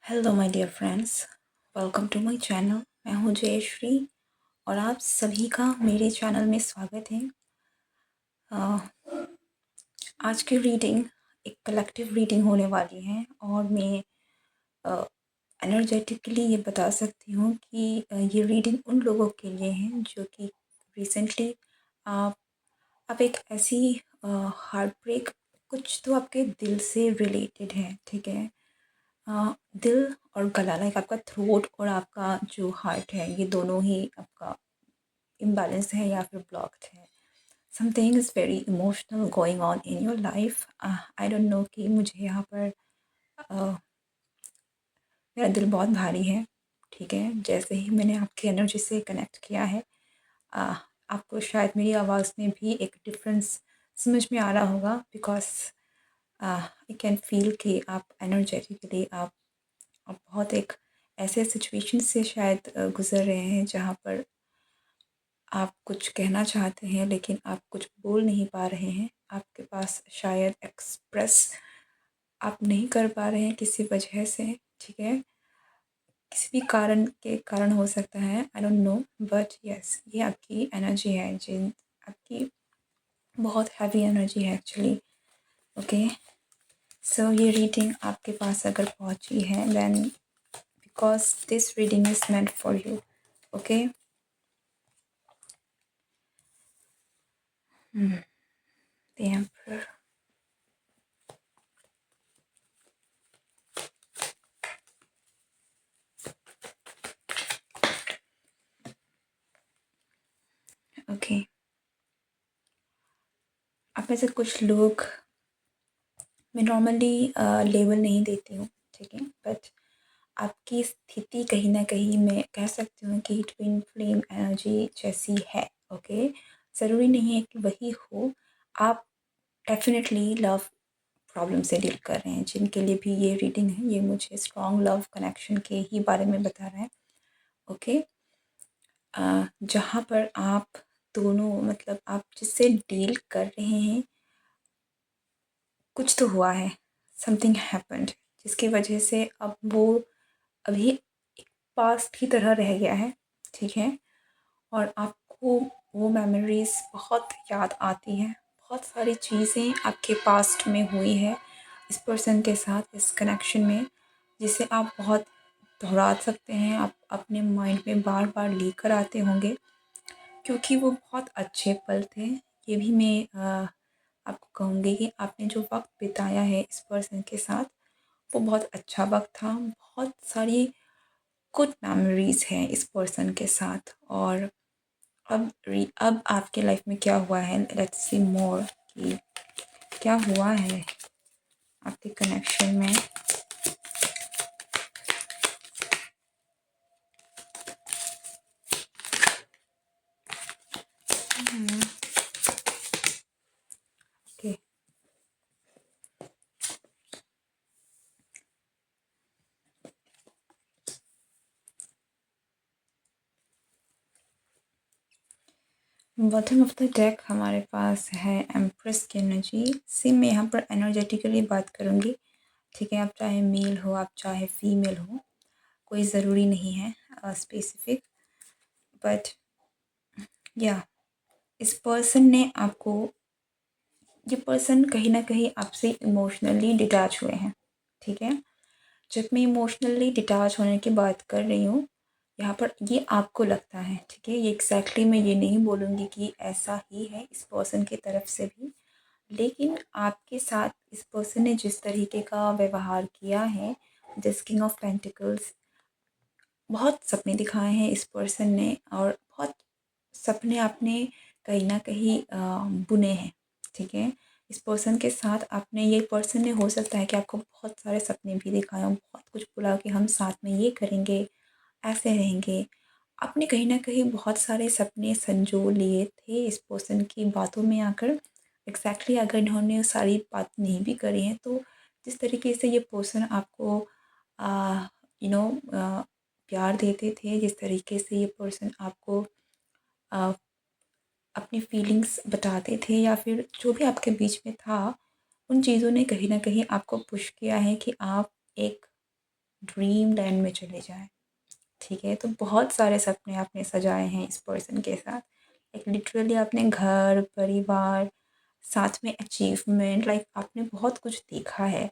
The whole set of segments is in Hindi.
Hello my dear friends, welcome to my channel. मैं हूं जयश्री और आप सभी का मेरे चैनल में स्वागत है। आज की रीडिंग एक कलेक्टिव रीडिंग होने वाली है और मैं एनर्जेटिकली ये बता सकती हूँ कि ये रीडिंग उन लोगों के लिए है जो कि रिसेंटली आप एक ऐसी हार्ट ब्रेक, कुछ तो आपके दिल से रिलेटेड है, ठीक है। दिल और गला, लाइक आपका थ्रोट और आपका जो हार्ट है, ये दोनों ही आपका इम्बैलेंस है या फिर ब्लॉक्ड है। Something is very emotional going on in your life. I don't no कि मुझे यहाँ पर मेरा दिल बहुत भारी है, ठीक है। जैसे ही मैंने आपकी एनर्जी से कनेक्ट किया है, आपको शायद मेरी आवाज़ में भी एक डिफरेंस समझ में आ रहा होगा, बिकॉज आई कैन फील कि आप एनर्जेटिकली आप बहुत एक ऐसे सिचुएशन से शायद गुज़र रहे हैं जहाँ पर आप कुछ कहना चाहते हैं लेकिन आप कुछ बोल नहीं पा रहे हैं। आपके पास शायद एक्सप्रेस आप नहीं कर पा रहे हैं किसी वजह से, ठीक है। किसी भी कारण के कारण हो सकता है, I don't know, but yes, ये आपकी एनर्जी है, जिन आपकी बहुत हैवी एनर्जी है एक्चुअली। ओके, सो ये रीडिंग आपके पास अगर पहुंची है, then because this reading is meant for you. Okay, the emperor. Okay, आप में से कुछ लोग, मैं नॉर्मली लेबल नहीं देती हूँ, ठीक है, बट आपकी स्थिति कहीं ना कहीं मैं कह सकती हूँ कि ट्विन फ्लेम एनर्जी जैसी है। ओके, ज़रूरी नहीं है कि वही हो। आप डेफिनेटली लव प्रॉब्लम से डील कर रहे हैं, जिनके लिए भी ये रीडिंग है, ये मुझे स्ट्रॉन्ग लव कनेक्शन के ही बारे में बता रहा है। ओके, जहाँ पर आप दोनों, मतलब आप जिससे डील कर रहे हैं, कुछ तो हुआ है, समथिंग हैपेंड, जिसकी वजह से अब वो अभी एक पास्ट की तरह रह गया है, ठीक है। और आपको वो मेमोरीज़ बहुत याद आती हैं, बहुत सारी चीज़ें आपके पास्ट में हुई है इस पर्सन के साथ, इस कनेक्शन में, जिसे आप बहुत दोहरा सकते हैं, आप अपने माइंड में बार बार लेकर आते होंगे, क्योंकि वो बहुत अच्छे पल थे। ये भी मैं आपको कहूँगी कि आपने जो वक्त बिताया है इस पर्सन के साथ, वो बहुत अच्छा वक्त था। बहुत सारी गुड मेमोरीज़ हैं इस पर्सन के साथ। और अब आपके लाइफ में क्या हुआ है, लेट्स सी मोर कि क्या हुआ है आपके कनेक्शन में। Okay, bottom of the deck हमारे पास है एम्प्रेस की एनर्जी से। मैं यहाँ पर एनर्जेटिकली बात करूँगी, ठीक है। आप चाहे मेल हो, आप चाहे फीमेल हो, कोई ज़रूरी नहीं है स्पेसिफिक, बट या इस पर्सन ने आपको, ये पर्सन कहीं ना कहीं आपसे इमोशनली डिटैच हुए हैं, ठीक है। जब मैं इमोशनली डिटैच होने की बात कर रही हूँ, यहाँ पर ये आपको लगता है, ठीक है। ये एग्जैक्टली मैं ये नहीं बोलूँगी कि ऐसा ही है इस पर्सन की तरफ से भी, लेकिन आपके साथ इस पर्सन ने जिस तरीके का व्यवहार किया है, दिस किंग ऑफ पेंटिकल्स, बहुत सपने दिखाए हैं इस पर्सन ने, और बहुत सपने आपने कहीं ना कहीं बुने हैं, ठीक है। इस पर्सन के साथ आपने, ये पर्सन ने, हो सकता है कि आपको बहुत सारे सपने भी दिखाए हों, बहुत कुछ बोला कि हम साथ में ये करेंगे, ऐसे रहेंगे। आपने कहीं ना कहीं बहुत सारे सपने संजो लिए थे इस पर्सन की बातों में आकर। एग्जैक्टली अगर इन्होंने सारी बात नहीं भी करी है, तो जिस तरीके से ये पर्सन आपको यू नो प्यार देते थे, जिस तरीके से ये पर्सन आपको आ, अपनी फीलिंग्स बताते थे, या फिर जो भी आपके बीच में था, उन चीज़ों ने कहीं ना कहीं आपको पुश किया है कि आप एक ड्रीम लैंड में चले जाएँ, ठीक है? तो बहुत सारे सपने आपने सजाए हैं इस पर्सन के साथ। लाइक लिटरली आपने घर, परिवार, साथ में अचीवमेंट, लाइक आपने बहुत कुछ देखा है,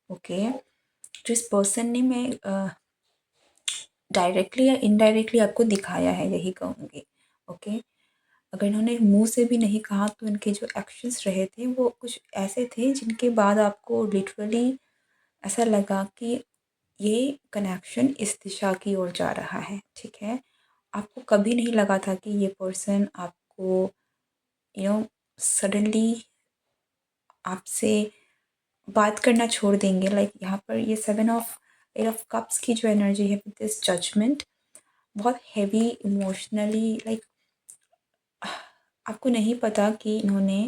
ओके? जो इस पर्सन ने मैं डायरेक्टली या इनडायरेक्टली आपको दिखाया है, यही कहूँगी, ओके? अगर इन्होंने मुँह से भी नहीं कहा तो इनके जो एक्शंस रहे थे वो कुछ ऐसे थे जिनके बाद आपको लिटरली ऐसा लगा कि ये कनेक्शन इस दिशा की ओर जा रहा है, ठीक है? आपको कभी नहीं लगा था कि ये पर्सन आपको सडनली आपसे बात करना छोड़ देंगे। लाइक यहाँ पर ये 8 ऑफ कप्स की जो एनर्जी है विद दिस जजमेंट, बहुत हेवी इमोशनली, लाइक आपको नहीं पता कि इन्होंने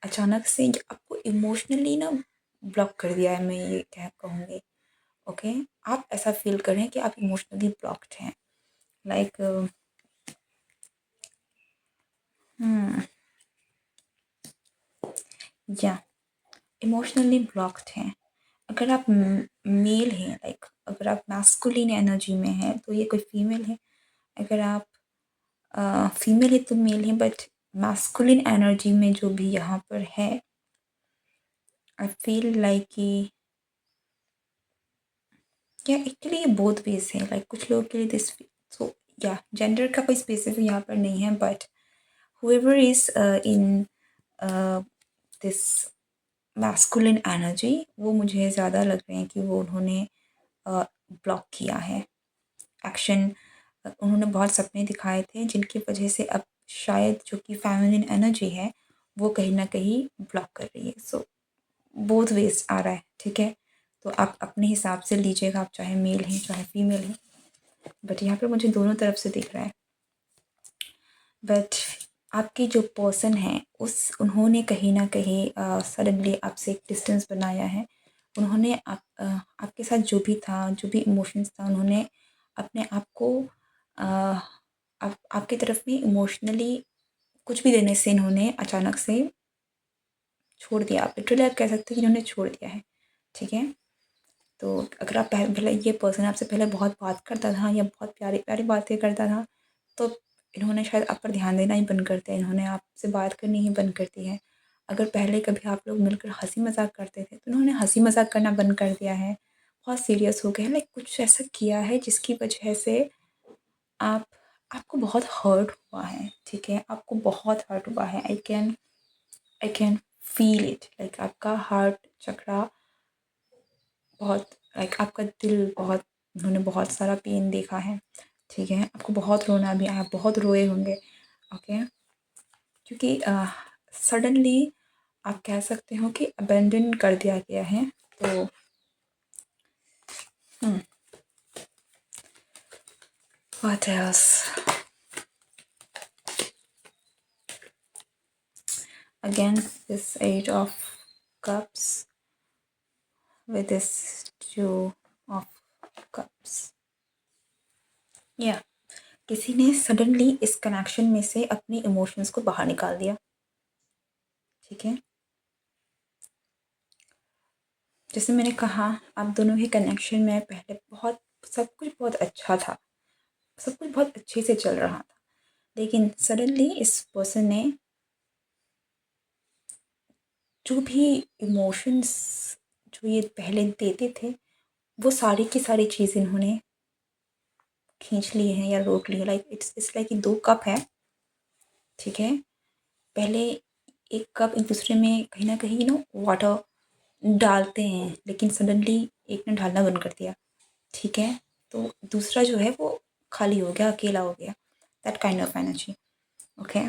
अचानक से आपको इमोशनली ना ब्लॉक कर दिया है, मैं ये क्या कहूँगी, ओके? आप ऐसा फ़ील करें कि आप इमोशनली ब्लॉक्ड हैं, लाइक या इमोशनली ब्लॉक्ड हैं। अगर आप मेल हैं, लाइक अगर आप मैस्कुलिन एनर्जी में हैं तो ये कोई फीमेल है, अगर आप फीमेल है तो मेल है, बट मैस्कुलिन एनर्जी में जो भी यहाँ पर है, आई फील लाइक कि या एक्चुअली ये बोथ वेज है। लाइक कुछ लोगों के लिए दिस, सो या जेंडर का कोई स्पेसिफिक यहाँ पर नहीं है, but however is in this masculine energy, वो मुझे ज़्यादा लग रहे हैं कि वो उन्होंने ब्लॉक किया है एक्शन। उन्होंने बहुत सपने दिखाए थे जिनकी वजह से अब शायद जो कि फेमिनिन एनर्जी है वो कहीं ना कहीं ब्लॉक कर रही है। सो बोथ वेज आ रहा है, ठीक है? तो आप अपने हिसाब से लीजिएगा, आप चाहे मेल हैं चाहे फीमेल हैं, बट यहाँ पर मुझे दोनों तरफ से दिख रहा है। बट आपकी जो पर्सन है उन्होंने कहीं ना कहीं सडनली आपसे एक डिस्टेंस बनाया है। उन्होंने आपके साथ जो भी था, जो भी इमोशंस था, उन्होंने अपने आप को आपकी तरफ में इमोशनली कुछ भी देने से इन्होंने अचानक से छोड़ दिया। आप लिटरली आप कह सकते हैं कि इन्होंने छोड़ दिया है, ठीक है? तो अगर आप पहले ये पर्सन आपसे पहले बहुत बात करता था या बहुत प्यारी प्यारी बातें करता था, तो इन्होंने शायद आप पर ध्यान देना ही बंद कर दिया, इन्होंने आपसे बात करनी ही बंद कर दी है। अगर पहले कभी आप लोग मिलकर हंसी मजाक करते थे तो इन्होंने हंसी मजाक करना बंद कर दिया है, बहुत सीरियस हो गए हैं। लाइक कुछ ऐसा किया है जिसकी वजह से आप आपको बहुत हर्ट हुआ है, ठीक है? आपको बहुत हर्ट हुआ है। I can feel it, like आपका हार्ट चक्रा बहुत, लाइक आपका दिल बहुत, उन्होंने बहुत सारा पेन देखा है, ठीक है? आपको बहुत रोना भी आया, बहुत रोए होंगे, ओके? क्योंकि सडनली आप कह सकते हो कि अबेंडन कर दिया गया है। तो what else? Again this 8 of cups with this 2 of cups, या किसी ने सडनली इस कनेक्शन में से अपने इमोशंस को बाहर निकाल दिया, ठीक है? जैसे मैंने कहा, आप दोनों ही कनेक्शन में पहले बहुत सब कुछ बहुत अच्छा था, सब कुछ बहुत अच्छे से चल रहा था, लेकिन सडनली इस पर्सन ने जो भी इमोशंस जो ये पहले देते थे, वो सारी की सारी चीज़ इन्होंने खींच लिए हैं या रोक लिए। लाइक इट्स लाइक 2 कप है, ठीक है? पहले एक कप एक दूसरे में कहीं ना कहीं वाटर डालते हैं, लेकिन सडनली एक ने डालना बंद कर दिया, ठीक है? तो दूसरा जो है वो खाली हो गया, अकेला हो गया, that kind of energy, okay?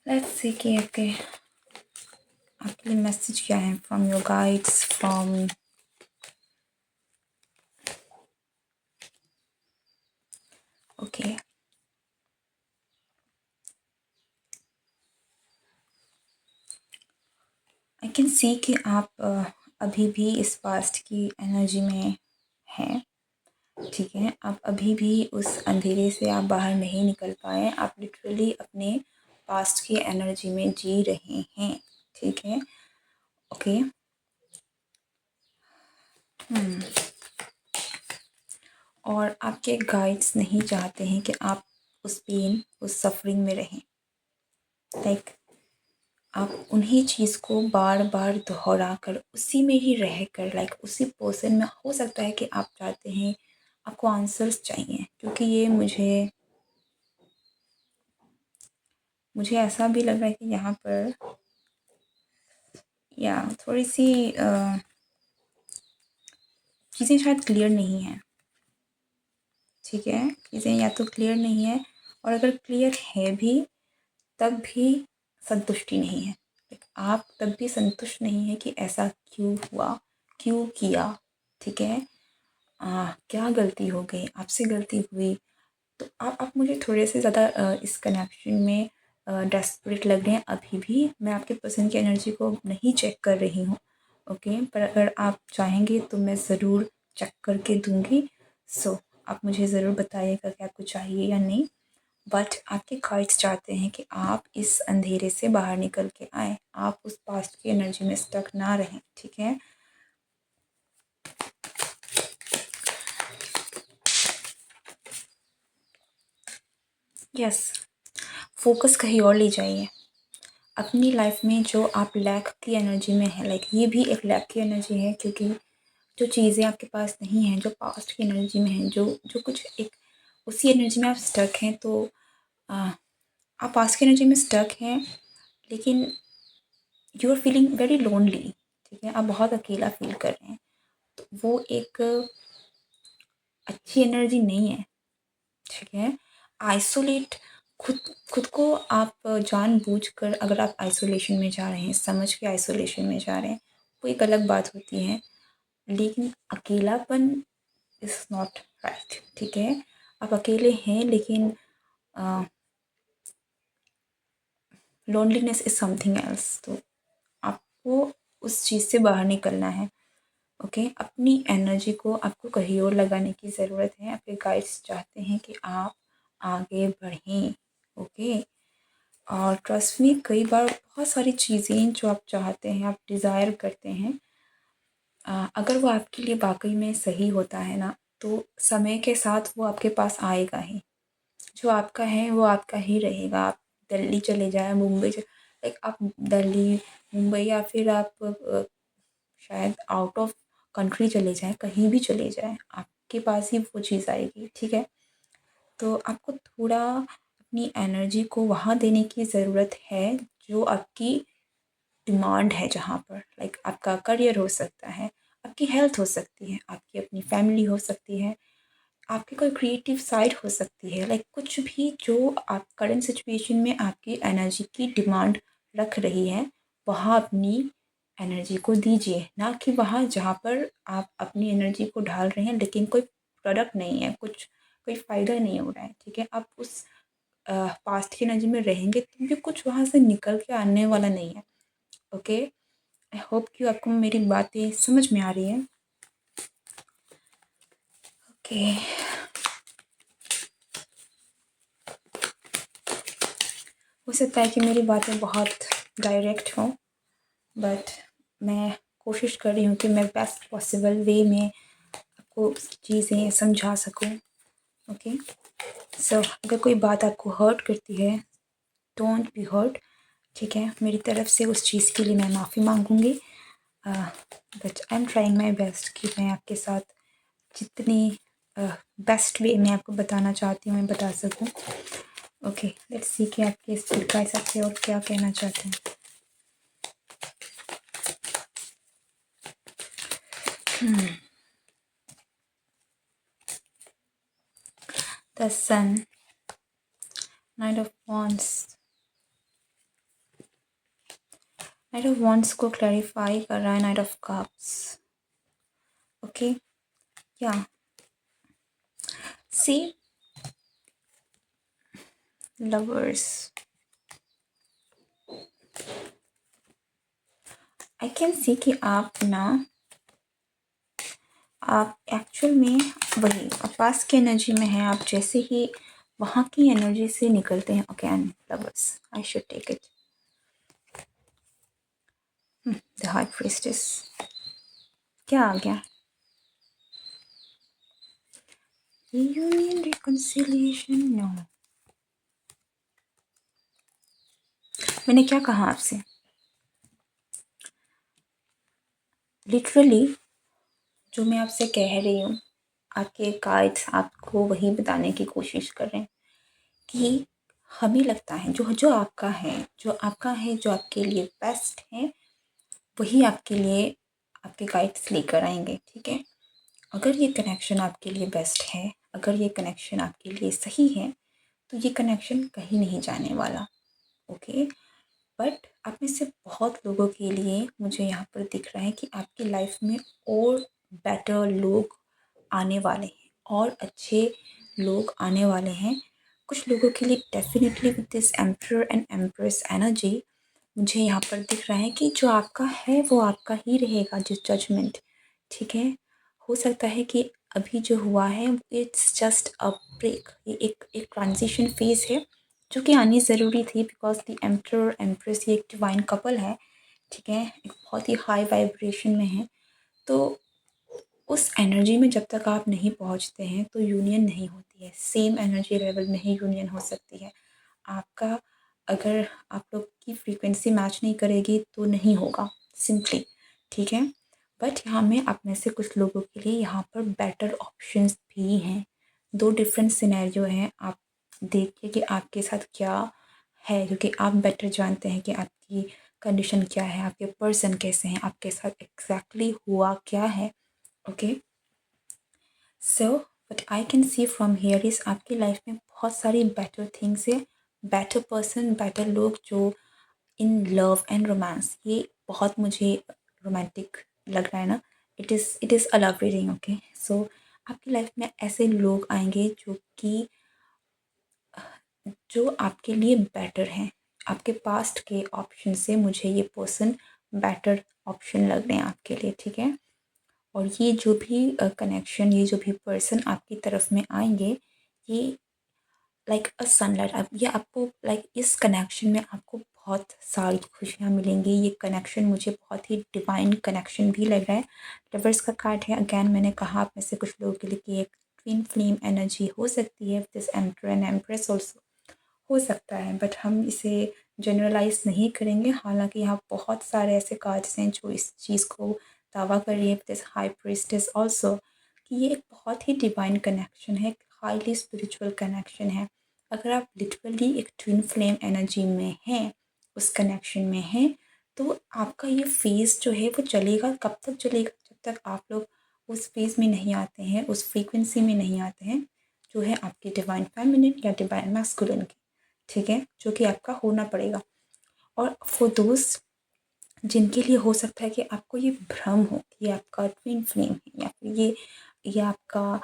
Let's see कि आपके लिए मैसेज क्या है from your guides, from okay. I can see कि आप अभी भी इस पास्ट की एनर्जी में हैं, ठीक है? आप अभी भी उस अंधेरे से आप बाहर नहीं निकल पाए, आप लिटरली अपने पास्ट की एनर्जी में जी रहे हैं, ठीक है? ओके। और आपके गाइड्स नहीं चाहते हैं कि आप उस पेन, उस सफरिंग में रहें। लाइक आप उन्हीं चीज़ को बार बार दोहरा कर उसी में ही रह कर, लाइक उसी पोर्शन में, हो सकता है कि आप चाहते हैं, आपको आंसर्स चाहिए, क्योंकि ये मुझे ऐसा भी लग रहा है कि यहाँ पर या थोड़ी सी चीज़ें शायद क्लियर नहीं हैं। ठीक है, चीज़ें या तो क्लियर नहीं है, और अगर क्लियर है भी तब भी संतुष्टि नहीं है। आप तब भी संतुष्ट नहीं है कि ऐसा क्यों हुआ, क्यों किया। ठीक है, क्या गलती हो गई, आपसे गलती हुई। तो आप मुझे थोड़े से ज़्यादा इस कनेक्शन में डेस्परेट लग रहे हैं। अभी भी मैं आपके पर्सन की एनर्जी को नहीं चेक कर रही हूँ। ओके, पर अगर आप चाहेंगे तो मैं ज़रूर चेक करके दूँगी। सो आप मुझे ज़रूर बताइएगा कि आपको चाहिए या नहीं। बट आपके कार्ड्स चाहते हैं कि आप इस अंधेरे से बाहर निकल के आएँ, आप उस पास्ट की एनर्जी में स्टक ना रहें। ठीक है, यस, फोकस कहीं और ले जाइए। अपनी लाइफ में जो आप लैक की एनर्जी में है, लाइक ये भी एक लैक की एनर्जी है, क्योंकि जो चीज़ें आपके पास नहीं हैं, जो पास्ट की एनर्जी में हैं, जो जो कुछ एक उसी एनर्जी में आप स्टक हैं। तो आप पास्ट की एनर्जी में स्टक हैं, लेकिन you are feeling very lonely. ठीक है, आप बहुत अकेला फील कर रहे हैं। तो वो एक अच्छी एनर्जी नहीं है। ठीक है, आइसोलेट खुद खुद को आप जानबूझकर, अगर आप आइसोलेशन में जा रहे हैं, समझ के आइसोलेशन में जा रहे हैं, वो एक अलग बात होती है। लेकिन अकेलापन इज़ नॉट राइट। ठीक है, आप अकेले हैं, लेकिन लोनलीनेस इज़ समथिंग एल्स। तो आपको उस चीज़ से बाहर निकलना है। ओके, अपनी एनर्जी को आपको कहीं और लगाने की ज़रूरत है। आपके गाइड्स चाहते हैं कि आप आगे बढ़ें। ओके, और ट्रस्ट मी, कई बार बहुत सारी चीज़ें जो आप चाहते हैं, आप डिज़ायर करते हैं, अगर वो आपके लिए वाकई में सही होता है ना, तो समय के साथ वो आपके पास आएगा ही। जो आपका है वो आपका ही रहेगा। आप दिल्ली चले जाएँ, मुंबई लाइक आप दिल्ली, मुंबई, या फिर आप शायद आउट ऑफ कंट्री चले जाएँ, कहीं भी चले जाएँ, आपके पास ही वो चीज़ आएगी। ठीक है, तो आपको थोड़ा अपनी एनर्जी को वहाँ देने की ज़रूरत है जो आपकी डिमांड है, जहाँ पर लाइक आपका करियर हो सकता है, आपकी हेल्थ हो सकती है, आपकी अपनी फैमिली हो सकती है, आपकी कोई क्रिएटिव साइड हो सकती है। लाइक कुछ भी जो आप करंट सिचुएशन में आपकी एनर्जी की डिमांड रख रही है, वहाँ अपनी एनर्जी को दीजिए। ना कि वहाँ जहाँ पर आप अपनी एनर्जी को डाल रहे हैं लेकिन कोई प्रोडक्ट नहीं है, कुछ कोई फ़ायदा नहीं हो रहा है। ठीक है, आप उस पास्ट की एनर्जी में रहेंगे तो भी कुछ वहाँ से निकल के आने वाला नहीं है। ओके, आई होप कि आपको मेरी बातें समझ में आ रही है। ओके, हो सकता है कि मेरी बातें बहुत डायरेक्ट हों, बट मैं कोशिश कर रही हूँ कि मैं बेस्ट पॉसिबल वे में आपको चीज़ें समझा सकूँ। ओके, सो अगर कोई बात आपको हर्ट करती है, डोंट बी हर्ट। ठीक है, मेरी तरफ से उस चीज़ के लिए मैं माफ़ी मांगूँगी। But I am trying my best कि मैं आपके साथ जितनी बेस्ट वे में आपको बताना चाहती हूँ मैं बता सकूँ। ओके, लेट्स सी कि आपके इस गाइस सबसे और क्या कहना चाहते हैं। The sun, knight of wands, knight of wands को क्लैरिफाई कर रहा है नाइट ऑफ कप्स। ओके, या सी लवर्स, आई कैन सी कि आप एक्चुअल में वही आप पास की एनर्जी में हैं। आप जैसे ही वहाँ की एनर्जी से निकलते हैं, okay, and lovers, I should take it. The high priestess क्या आ गया? Union reconciliation no. मैंने क्या कहा आपसे? लिटरली जो मैं आपसे कह रही हूँ, आपके कार्ड्स आपको वही बताने की कोशिश कर रहे हैं कि हमें लगता है जो जो आपका है, जो आपके लिए बेस्ट है, वही आपके लिए आपके गाइड्स लेकर आएंगे। ठीक है, अगर ये कनेक्शन आपके लिए बेस्ट है, अगर ये कनेक्शन आपके लिए सही है, तो ये कनेक्शन कहीं नहीं जाने वाला। ओके, बट आप में से बहुत लोगों के लिए मुझे यहाँ पर दिख रहा है कि आपकी लाइफ में और बेटर लोग आने वाले हैं और अच्छे लोग आने वाले हैं। कुछ लोगों के लिए definitely with this emperor and empress energy मुझे यहाँ पर दिख रहा है कि जो आपका है वो आपका ही रहेगा, जो जजमेंट। ठीक है, हो सकता है कि अभी जो हुआ है इट्स जस्ट अ ब्रेक, ये एक ट्रांजिशन फेज़ है जो कि आनी ज़रूरी थी, बिकॉज द एम्परर एम्प्रेस ये एक डिवाइन कपल है। ठीक है, एक बहुत ही हाई वाइब्रेशन में है। तो उस एनर्जी में जब तक आप नहीं पहुंचते हैं तो यूनियन नहीं होती है, सेम एनर्जी लेवल में ही यूनियन हो सकती है। आपका अगर आप लोग की फ्रीक्वेंसी मैच नहीं करेगी तो नहीं होगा, सिंपली। ठीक है, बट यहाँ में आप में से कुछ लोगों के लिए यहाँ पर बेटर ऑप्शंस भी हैं। दो डिफरेंट सिनेरियो हैं, आप देखिए कि आपके साथ क्या है, क्योंकि आप बेटर जानते हैं कि आपकी कंडीशन क्या है, आपके पर्सन कैसे हैं, आपके साथ एग्जैक्टली हुआ क्या है। Okay, so what I can see from here is आपकी लाइफ में बहुत सारी बेटर थिंग्स है, बेटर पर्सन, बेटर लोग जो इन लव एंड रोमांस, ये बहुत मुझे रोमांटिक लग रहा है ना। It is a love reading. Okay, so आपकी लाइफ में ऐसे लोग आएंगे जो आपके लिए बेटर हैं। आपके पास्ट के ऑप्शन से मुझे ये पर्सन बेटर ऑप्शन लग रहे हैं आपके लिए। ठीक है, और ये जो भी कनेक्शन, ये जो भी पर्सन आपकी तरफ में आएंगे, ये लाइक अ सनलाइट, अब ये आपको लाइक इस कनेक्शन में आपको बहुत सारी खुशियाँ मिलेंगी। ये कनेक्शन मुझे बहुत ही डिवाइन कनेक्शन भी लग रहा है। लवर्स का कार्ड है, अगेन मैंने कहा आप में से कुछ लोगों के लिए कि एक ट्विन फ्लेम एनर्जी हो सकती है, this emperor and empress also हो सकता है, बट हम इसे जनरलाइज नहीं करेंगे। हालांकि यहाँ बहुत सारे ऐसे कार्ड्स हैं जो इस चीज़ को दावा कर रही है, दिस हाई प्रीस्टेस ऑल्सो, कि ये एक बहुत ही डिवाइन कनेक्शन है, हाईली स्पिरिचुअल कनेक्शन है। अगर आप लिटरली एक ट्विन फ्लेम एनर्जी में हैं, उस कनेक्शन में हैं, तो आपका ये फेज़ जो है वो चलेगा। कब तक चलेगा? जब तक आप लोग उस फेज़ में नहीं आते हैं, उस फ्रीक्वेंसी में नहीं आते हैं जो है आपकी डिवाइन फेमिनिन या डिवाइन मैस्कुलिन की। ठीक है, जो कि आपका होना पड़ेगा। और फॉर दोस्त जिनके लिए हो सकता है कि आपको ये भ्रम हो कि ये आपका ट्विन फ्लेम है, या फिर ये आपका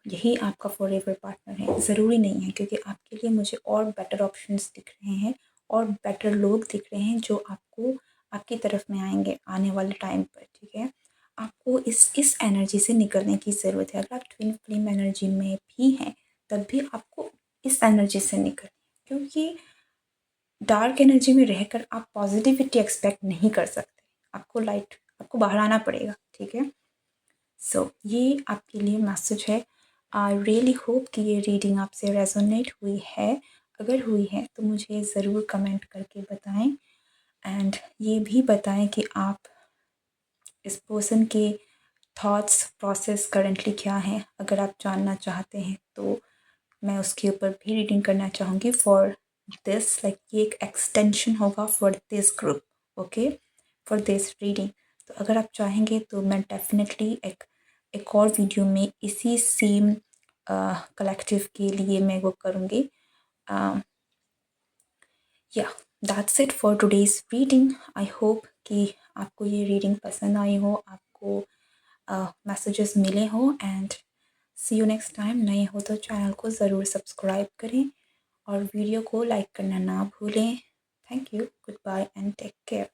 यही आपका फॉरएवर पार्टनर है, ज़रूरी नहीं है, क्योंकि आपके लिए मुझे और बेटर ऑप्शंस दिख रहे हैं और बेटर लोग दिख रहे हैं जो आपको आपकी तरफ में आएंगे आने वाले टाइम पर। ठीक है, आपको इस एनर्जी से निकलने की ज़रूरत है। अगर आप ट्विन फ्लेम एनर्जी में भी हैं, तब भी आपको इस एनर्जी से निकल, क्योंकि डार्क एनर्जी में रहकर आप पॉजिटिविटी एक्सपेक्ट नहीं कर सकते। आपको बाहर आना पड़ेगा। ठीक है, सो ये आपके लिए मैसेज है। आई रियली होप कि ये रीडिंग आपसे रेजोनेट हुई है। अगर हुई है तो मुझे ज़रूर कमेंट करके बताएं, एंड ये भी बताएं कि आप इस पर्सन के थॉट्स प्रोसेस करंटली क्या हैं। अगर आप जानना चाहते हैं तो मैं उसके ऊपर भी रीडिंग करना चाहूँगी फॉर दिस, लाइक ये एक एक्सटेंशन होगा for this group. Okay, for this reading. तो अगर आप चाहेंगे तो मैं डेफिनेटली एक और वीडियो में इसी सेम कलेक्टिव के लिए मैं वो करूँगी। या that's it for today's reading. I hope कि आपको ये रीडिंग पसंद आई हो, आपको मैसेजेस मिले हो, and see you next time. नए हो तो चैनल को ज़रूर सब्सक्राइब करें और वीडियो को लाइक करना ना भूलें। Thank you, goodbye and take care.